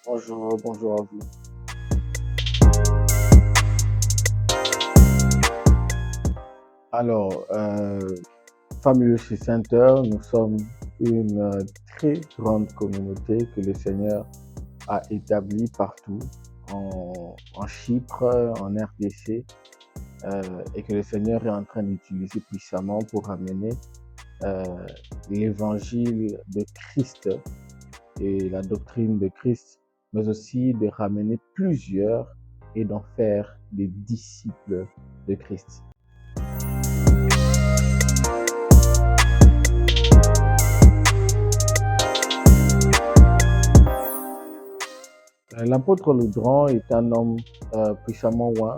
Bonjour, bonjour à vous. Alors, Family Office Center, nous sommes une très grande communauté que le Seigneur a établie partout, en Chypre, en RDC, et que le Seigneur est en train d'utiliser puissamment pour amener euh, l'évangile de Christ et la doctrine de Christ, mais aussi de ramener plusieurs et d'en faire des disciples de Christ. L'apôtre Loudrant est un homme puissamment oint,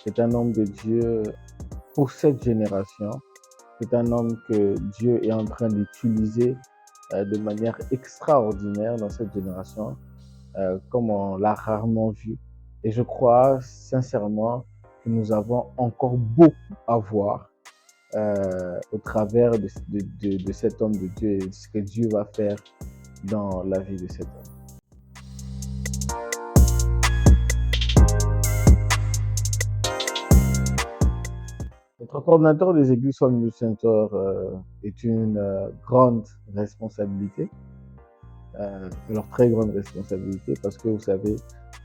c'est un homme de Dieu pour cette génération, c'est un homme que Dieu est en train d'utiliser de manière extraordinaire dans cette génération, comme on l'a rarement vu. Et je crois sincèrement que nous avons encore beaucoup à voir au travers de cet homme de Dieu et de ce que Dieu va faire dans la vie de cet homme. Être coordinateur des églises Family Center est une grande responsabilité, alors très grande responsabilité, parce que vous savez,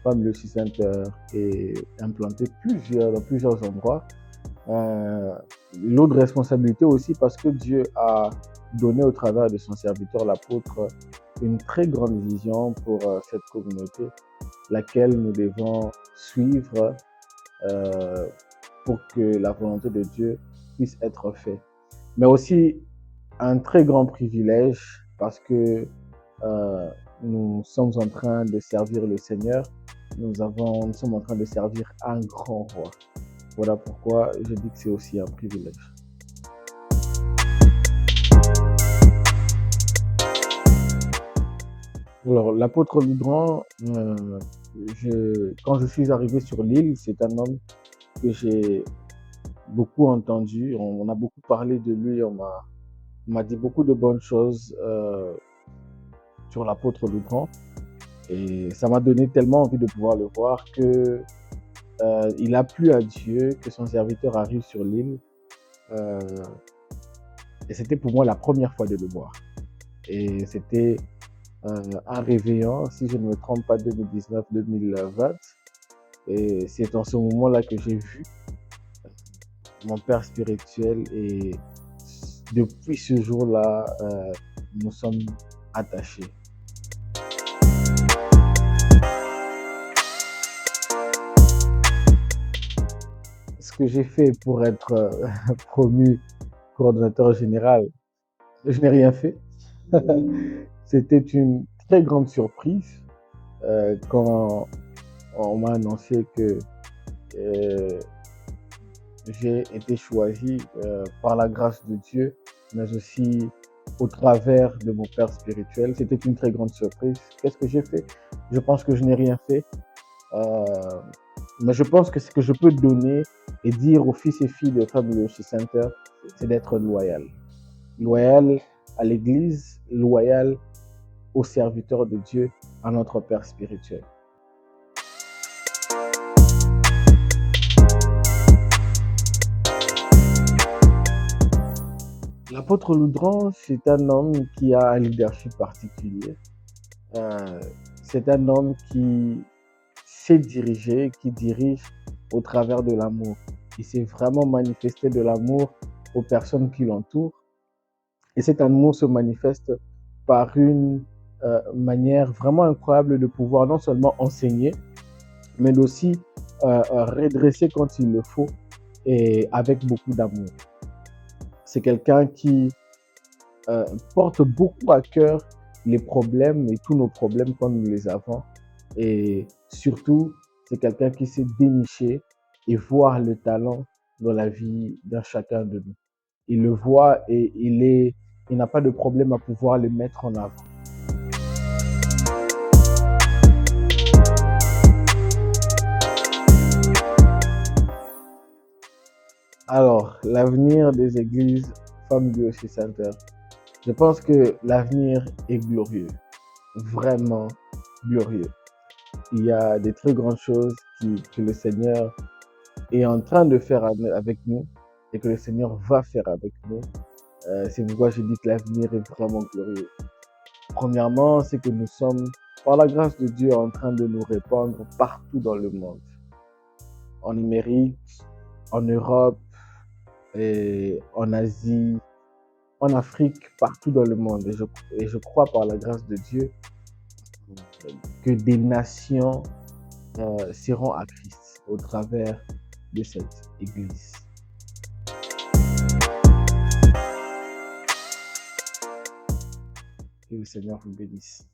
Family Center est implanté dans plusieurs endroits. L'autre responsabilité aussi parce que Dieu a donné au travers de son serviteur l'apôtre une très grande vision pour cette communauté, laquelle nous devons suivre pour que la volonté de Dieu puisse être faite. Mais aussi un très grand privilège parce que nous sommes en train de servir le Seigneur, nous sommes en train de servir un grand roi. Voilà pourquoi je dis que c'est aussi un privilège. Alors, l'apôtre Loudrant, quand je suis arrivé sur l'île, c'est un homme que j'ai beaucoup entendu. On a beaucoup parlé de lui, on m'a dit beaucoup de bonnes choses sur l'apôtre Loudrant. Et ça m'a donné tellement envie de pouvoir le voir que il a plu à Dieu que son serviteur arrive sur l'île. Et c'était pour moi la première fois de le voir. Et c'était un réveillon, si je ne me trompe pas, 2019-2020. Et c'est en ce moment-là que j'ai vu mon père spirituel. Et depuis ce jour-là, nous sommes attachés. Ce que j'ai fait pour être promu coordonnateur général, je n'ai rien fait. C'était une très grande surprise quand on m'a annoncé que j'ai été choisi par la grâce de Dieu, mais aussi au travers de mon père spirituel. C'était une très grande surprise. Qu'est-ce que j'ai fait? Je pense que je n'ai rien fait. Mais je pense que ce que je peux donner et dire aux fils et filles de Family Office Center, c'est d'être loyal. Loyal à l'Église, loyal aux serviteurs de Dieu, à notre Père spirituel. L'apôtre Loudrant, c'est un homme qui a un leadership particulier. C'est un homme qui sait diriger, qui dirige au travers de l'amour. Il s'est vraiment manifesté de l'amour aux personnes qui l'entourent. Et cet amour se manifeste par une manière vraiment incroyable de pouvoir non seulement enseigner, mais aussi redresser quand il le faut et avec beaucoup d'amour. C'est quelqu'un qui porte beaucoup à cœur les problèmes et tous nos problèmes quand nous les avons. Et surtout, c'est quelqu'un qui sait dénicher et voir le talent dans la vie d'un chacun de nous. Il le voit et il n'a pas de problème à pouvoir le mettre en avant. Alors, l'avenir des églises Family Office Center. Je pense que l'avenir est glorieux. Vraiment, glorieux. Il y a des très grandes choses que le Seigneur est en train de faire avec nous et que le Seigneur va faire avec nous. C'est pourquoi je dis que l'avenir est vraiment glorieux. Premièrement, c'est que nous sommes, par la grâce de Dieu, en train de nous répandre partout dans le monde. En Amérique, en Europe, et en Asie, en Afrique, partout dans le monde. Et je crois par la grâce de Dieu que des nations seront à Christ au travers de cette Église. Que le Seigneur vous bénisse.